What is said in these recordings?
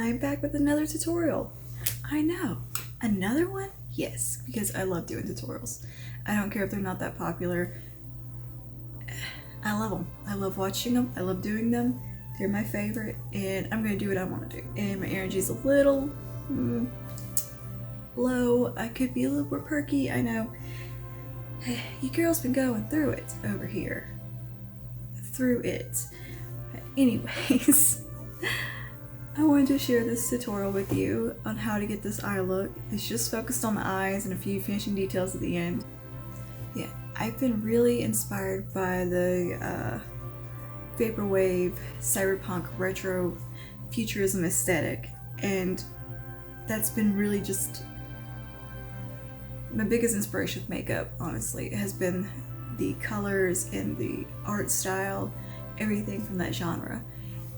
I'm back with another tutorial. I know, another one? Yes, because I love doing tutorials. I don't care if they're not that popular. I love them. I love watching them. I love doing them. They're my favorite, and I'm gonna do what I want to do. And my energy's a little low. I could be a little more perky, I know. You girls been going through it over here. Through it. Anyways, I wanted to share this tutorial with you on how to get this eye look. It's just focused on the eyes and a few finishing details at the end. Yeah, I've been really inspired by the Vaporwave cyberpunk retro futurism aesthetic, and that's been really just my biggest inspiration with makeup, honestly. It has been the colors and the art style, everything from that genre.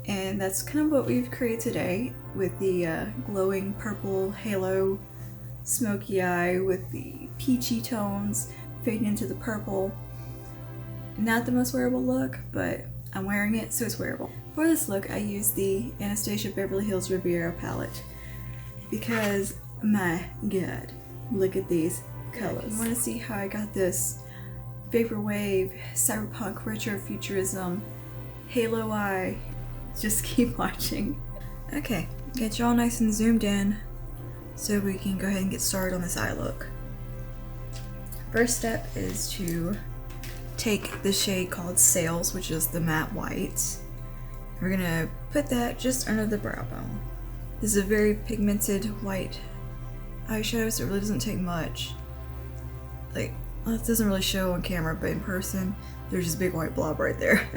And that's kind of what we've created today with the glowing purple halo smoky eye with the peachy tones fading into the purple. Not the most wearable look, but I'm wearing it, so it's wearable. For this look, I used the Anastasia Beverly Hills Rivera palette because, my god, look at these colors. You want to see how I got this Vaporwave cyberpunk retro futurism halo eye? Just keep watching. Okay, get you all nice and zoomed in so we can go ahead and get started on this eye look. First step is to take the shade called Sails, which is the matte white. We're gonna put that just under the brow bone. This is a very pigmented white eyeshadow, so it really doesn't take much. Like, well, it doesn't really show on camera, but in person, there's this big white blob right there.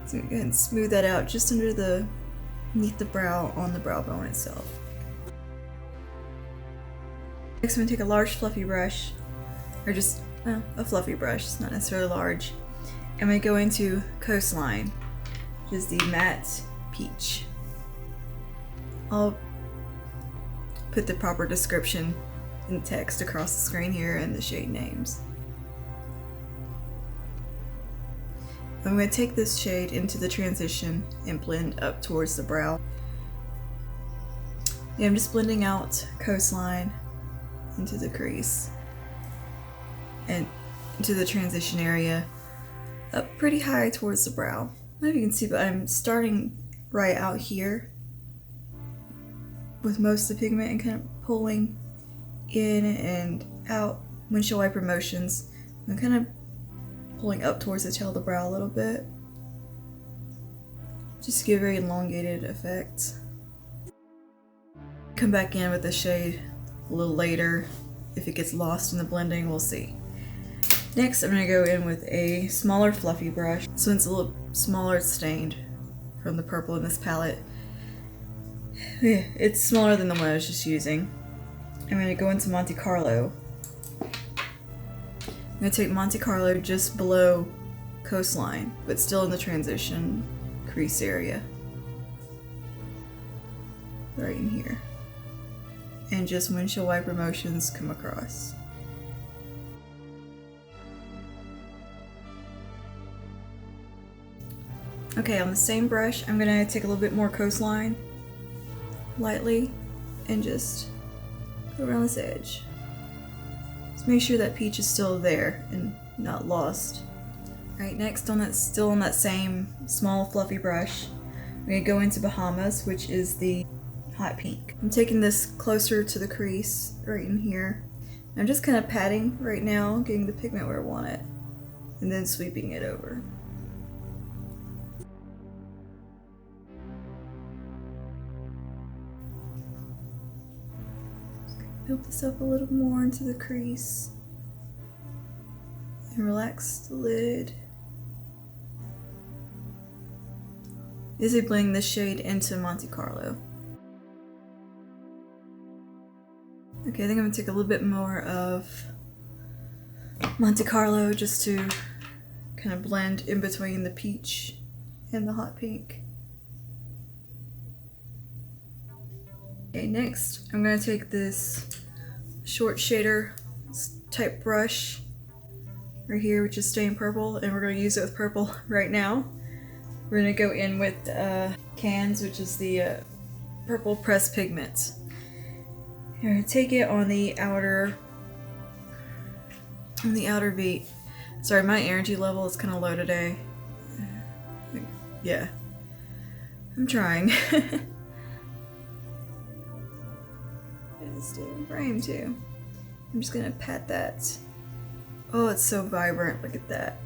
So go ahead and smooth that out just underneath the brow on the brow bone itself. Next, I'm gonna take a large fluffy brush, or just a fluffy brush, it's not necessarily large. I'm gonna go into Coastline, which is the matte peach. I'll put the proper description in text across the screen here and the shade names. I'm going to take this shade into the transition and blend up towards the brow. And I'm just blending out Coastline into the crease and into the transition area up pretty high towards the brow. I don't know if you can see, but I'm starting right out here with most of the pigment and kind of pulling in and out windshield wiper motions. I'm kind of pulling up towards the tail of the brow a little bit, just to give a very elongated effect. Come back in with the shade a little later. If it gets lost in the blending, we'll see. Next, I'm going to go in with a smaller fluffy brush. So it's a little smaller, it's stained from the purple in this palette. Yeah, it's smaller than the one I was just using. I'm going to go into Monte Carlo. I'm going to take Monte Carlo just below Coastline, but still in the transition crease area. Right in here. And just windshield wiper motions come across. Okay, on the same brush, I'm going to take a little bit more Coastline, lightly, and just go around this edge. Just make sure that peach is still there and not lost. Alright, next still on that same small fluffy brush, I'm going to go into Bahamas, which is the hot pink. I'm taking this closer to the crease right in here. I'm just kind of patting right now, getting the pigment where I want it, and then sweeping it over. Build this up a little more into the crease and relax the lid. Is it blending this shade into Monte Carlo? Okay, I think I'm gonna take a little bit more of Monte Carlo just to kind of blend in between the peach and the hot pink. Okay, next I'm going to take this short shader type brush right here, which is stained purple, and we're going to use it with purple right now. We're going to go in with Cans, which is the purple pressed pigment. You're gonna take it on the outer V. Sorry, my energy level is kind of low today. Yeah, I'm trying. And stay in frame too. I'm just gonna pat that. Oh, it's so vibrant. Look at that.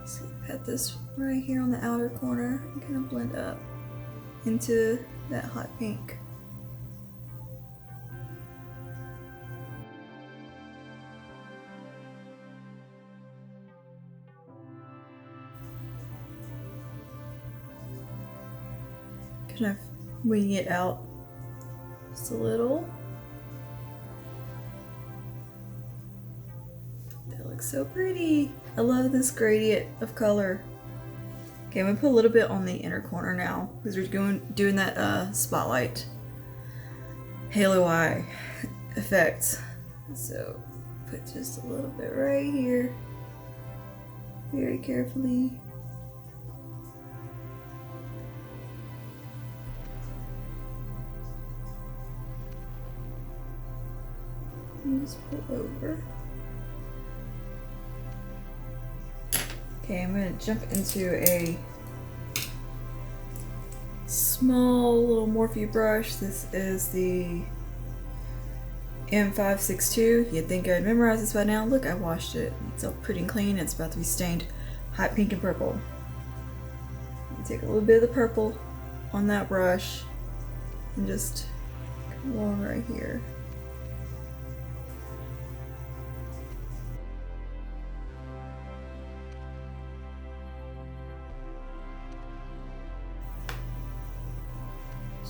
So pat this right here on the outer corner and kind of blend up into that hot pink. Kind of wing it out just a little. That looks so pretty. I love this gradient of color. Okay, I'm gonna put a little bit on the inner corner now because we're doing that spotlight halo eye effect. So put just a little bit right here, very carefully. And just pull over. Okay, I'm going to jump into a small little Morphe brush. This is the M562. You'd think I'd memorize this by now. Look, I washed it. It's all pretty and clean. It's about to be stained hot pink and purple. Take a little bit of the purple on that brush and just come along right here.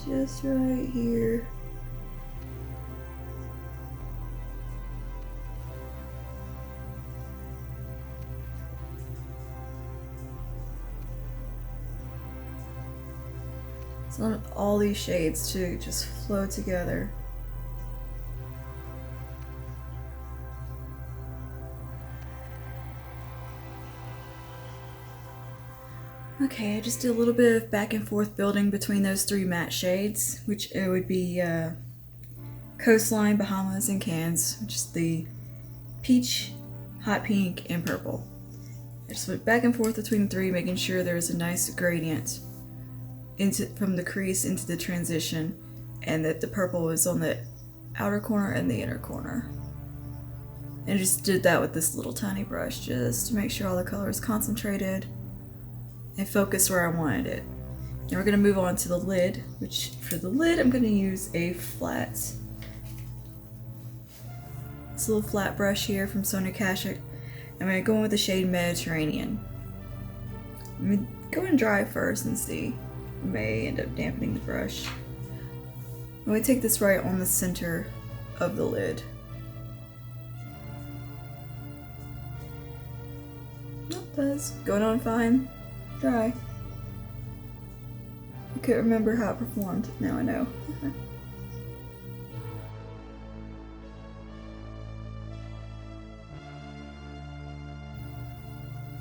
Just right here. So I want all these shades to just flow together. Okay, I just did a little bit of back and forth building between those three matte shades, which it would be Coastline, Bahamas, and Cans, which is the peach, hot pink, and purple. I just went back and forth between the three, making sure there's a nice gradient from the crease into the transition, and that the purple was on the outer corner and the inner corner. And I just did that with this little tiny brush just to make sure all the color is concentrated and focused where I wanted it. Now we're going to move on to the lid, which for the lid I'm going to use a this little flat brush here from Sonia Kashuk. I'm going to go in with the shade Mediterranean. I'm going to go and dry first and see. I may end up dampening the brush. I'm going to take this right on the center of the lid. Nope, that's going on fine. Dry. I couldn't remember how it performed. Now I know.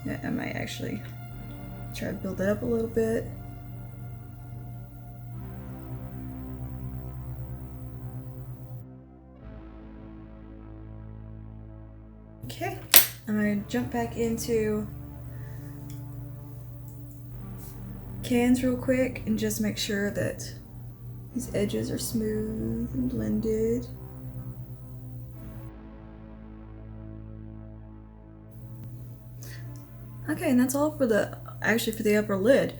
Yeah, I might actually try to build it up a little bit. Okay, I'm going to jump back into Cans real quick and just make sure that these edges are smooth and blended. Okay, and that's all for the upper lid.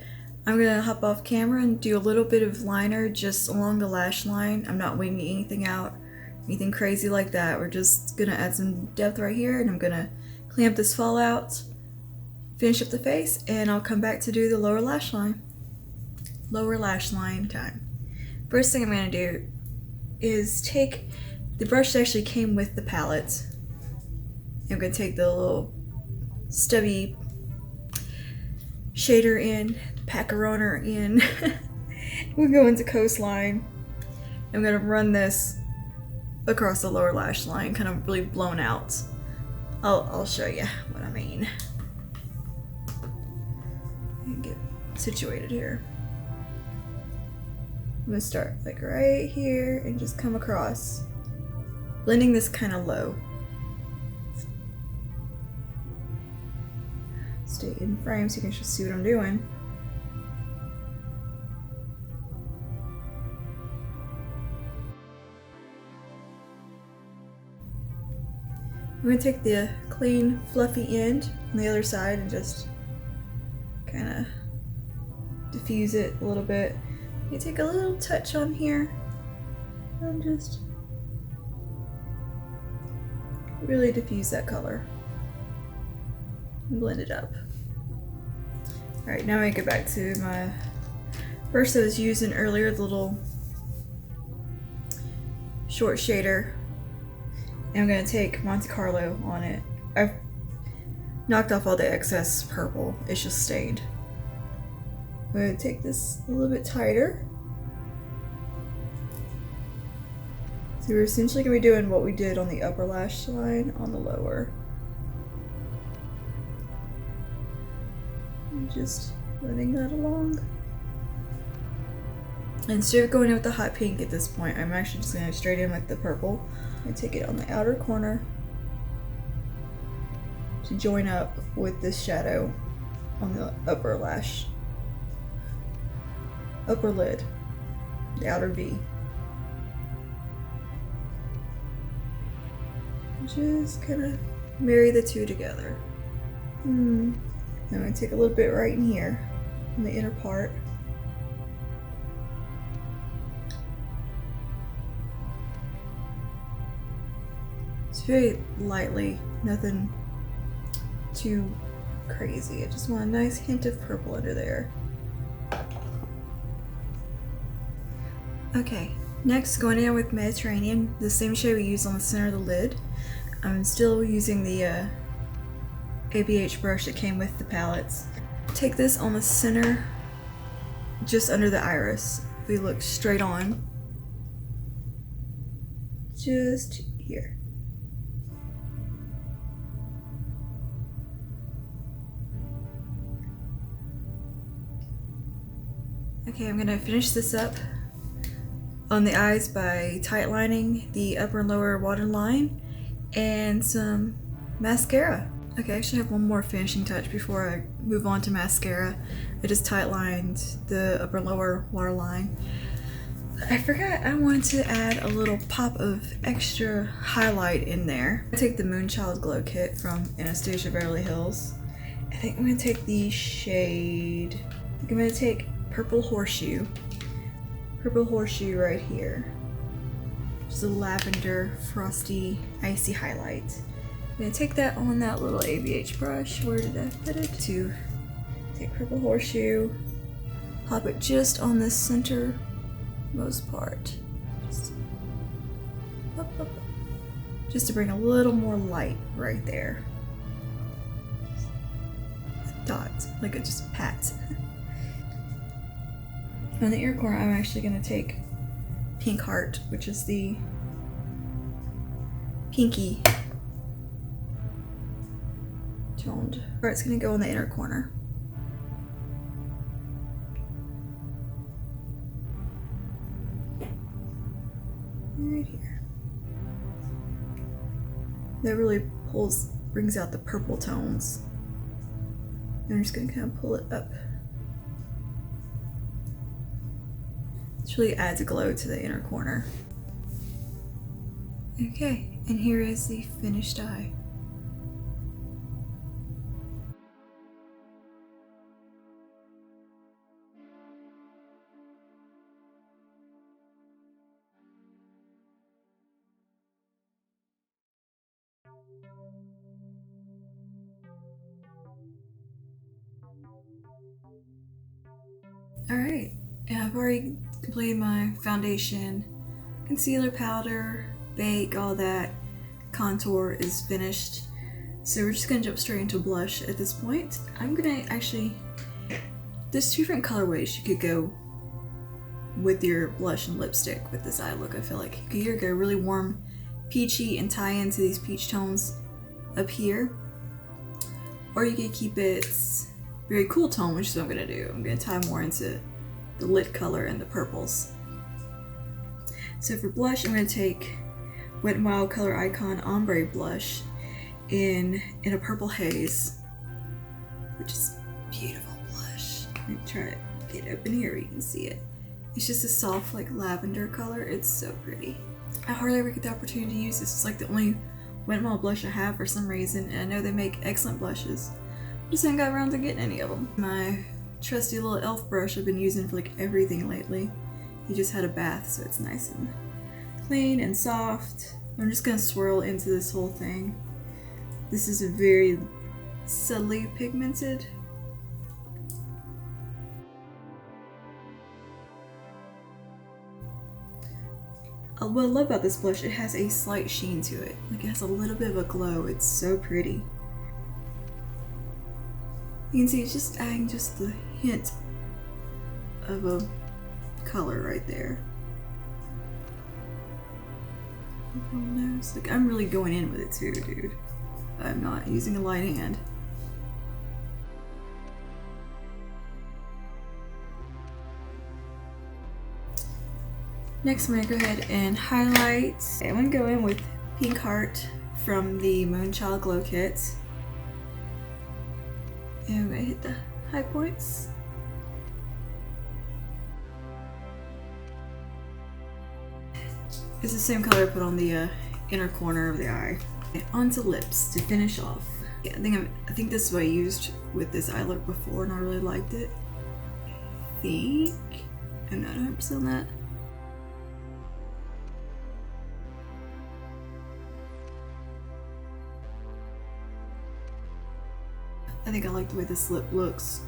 I'm gonna hop off camera and do a little bit of liner just along the lash line. I'm not winging anything out, anything crazy like that. We're just gonna add some depth right here, and I'm gonna clamp this fallout, finish up the face, and I'll come back to do the lower lash line. Lower lash line time. First thing I'm gonna do is take the brush that actually came with the palette. I'm gonna take the little stubby shader in, Pacaroner in. We'll go into Coastline. I'm gonna run this across the lower lash line, kind of really blown out. I'll show you what I mean. Get situated here. I'm gonna start like right here and just come across, blending this kind of low. Stay in frame so you can just see what I'm doing. I'm gonna take the clean, fluffy end on the other side and just kind of diffuse it a little bit. You take a little touch on here and just really diffuse that color and blend it up. Alright, now I get back to my brush that I was using earlier, the little short shader. And I'm going to take Monte Carlo on it. I've knocked off all the excess purple, it's just stained. I'm going to take this a little bit tighter. So we're essentially going to be doing what we did on the upper lash line on the lower. And just running that along. And instead of going in with the hot pink at this point, I'm actually just going to go straight in with the purple. I'm going to take it on the outer corner to join up with this shadow on the upper lash. Upper lid, the outer V. Just kind of marry the two together. I'm going to take a little bit right in here, in the inner part. It's very lightly, nothing too crazy. I just want a nice hint of purple under there. Okay, next going in with Mediterranean, the same shade we used on the center of the lid. I'm still using the ABH brush that came with the palettes. Take this on the center, just under the iris. If we look straight on, just here. Okay, I'm gonna finish this up on the eyes by tightlining the upper and lower waterline and some mascara. Okay, I actually have one more finishing touch before I move on to mascara. I just tightlined the upper and lower waterline. I forgot I wanted to add a little pop of extra highlight in there. I take the Moonchild Glow Kit from Anastasia Beverly Hills. I think I'm gonna take the shade, I'm gonna take Purple Horseshoe. Purple Horseshoe right here. Just a lavender, frosty, icy highlight. I'm gonna take that on that little ABH brush. Where did I put it? To take Purple Horseshoe, pop it just on the center most part. Just, up, up, up. Just to bring a little more light right there. A dot, like just a pat. On the ear corner, I'm actually going to take Pink Heart, which is the pinky toned. Alright, it's going to go in the inner corner. Right here. That really brings out the purple tones. And I'm just going to kind of pull it up. This really adds a glow to the inner corner. Okay, and here is the finished eye. Alright, I've already completed my foundation, concealer, powder, bake, all that. Contour is finished. So we're just gonna jump straight into blush at this point. I'm gonna actually, there's two different colorways you could go with your blush and lipstick with this eye look. I feel like you could either go really warm peachy and tie into these peach tones up here, or you could keep it very cool tone, which is what I'm gonna do. I'm gonna tie more into the lid color and the purples. So for blush, I'm going to take Wet n Wild Color Icon Ombre Blush in a purple haze, which is beautiful blush. Let me try to get it open here where you can see it. It's just a soft like lavender color. It's so pretty. I hardly ever get the opportunity to use this. It's like the only Wet n Wild blush I have for some reason, and I know they make excellent blushes. Just haven't got around to getting any of them. My trusty little e.l.f. brush I've been using for like everything lately. He just had a bath, so it's nice and clean and soft. I'm just gonna swirl into this whole thing. This is a very subtly pigmented. What I love about this blush, it has a slight sheen to it. Like it has a little bit of a glow. It's so pretty. You can see it's just adding just the hint of a color right there. Oh no, it's like I'm really going in with it too, dude. I'm not using a light hand. Next I'm going to go ahead and highlight. I'm going to go in with Pink Heart from the Moonchild Glow Kit. And I'm going to hit the high points. It's the same color I put on the inner corner of the eye. And onto lips to finish off. Yeah, I think this is what I used with this eye look before and I really liked it. I think I'm not 100% on that. I think I like the way this lip looks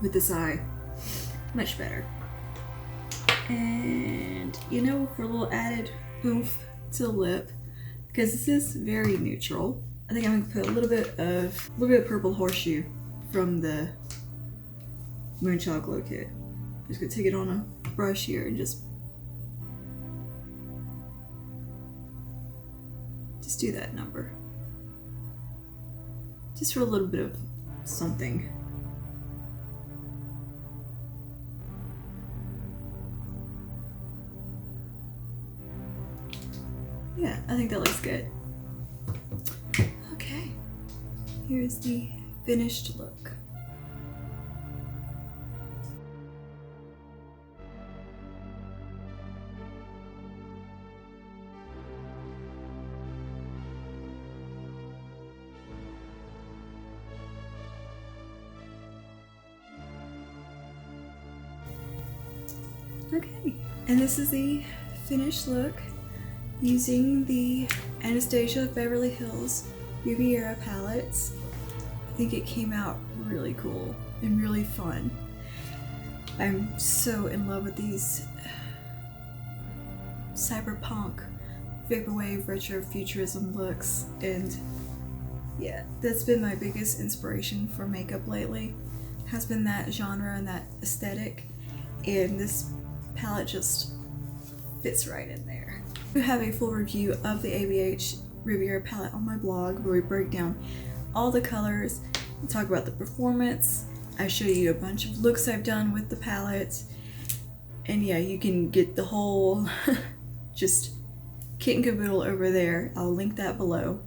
with this eye. Much better. And you know, for a little added oomph to the lip, because this is very neutral, I think I'm gonna put a little bit of Purple Horseshoe from the Moonchild Glow Kit. I'm just gonna take it on a brush here and just do that number. Just for a little bit of something. Yeah, I think that looks good. Okay, here's the finished look. Okay, and this is the finished look using the Anastasia Beverly Hills Riviera palettes. I think it came out really cool and really fun. I'm so in love with these cyberpunk vaporwave retro futurism looks, and yeah, that's been my biggest inspiration for makeup lately, has been that genre and that aesthetic, and this palette just fits right in there. I have a full review of the ABH Rivera palette on my blog where we break down all the colors and talk about the performance. I show you a bunch of looks I've done with the palette, and yeah, you can get the whole just kit and caboodle over there. I'll link that below,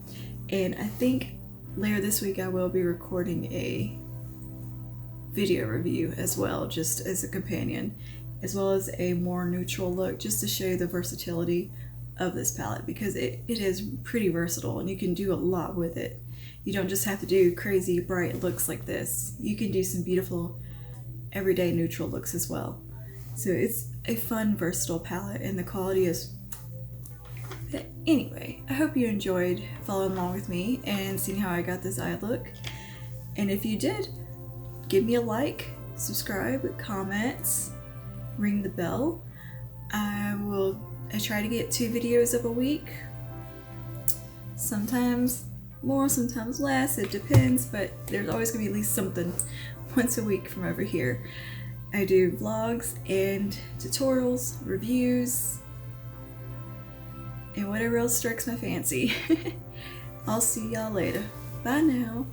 and I think later this week I will be recording a video review as well, just as a companion, as well as a more neutral look, just to show you the versatility of this palette, because it is pretty versatile and you can do a lot with it. You don't just have to do crazy bright looks like this. You can do some beautiful everyday neutral looks as well. So it's a fun, versatile palette, and the quality is... But anyway, I hope you enjoyed following along with me and seeing how I got this eye look. And if you did, give me a like, subscribe, comment, ring the bell. I try to get 2 videos up a week. Sometimes more, sometimes less, it depends, but there's always gonna be at least something once a week from over here. I do vlogs and tutorials, reviews, and whatever else strikes my fancy. I'll see y'all later. Bye now.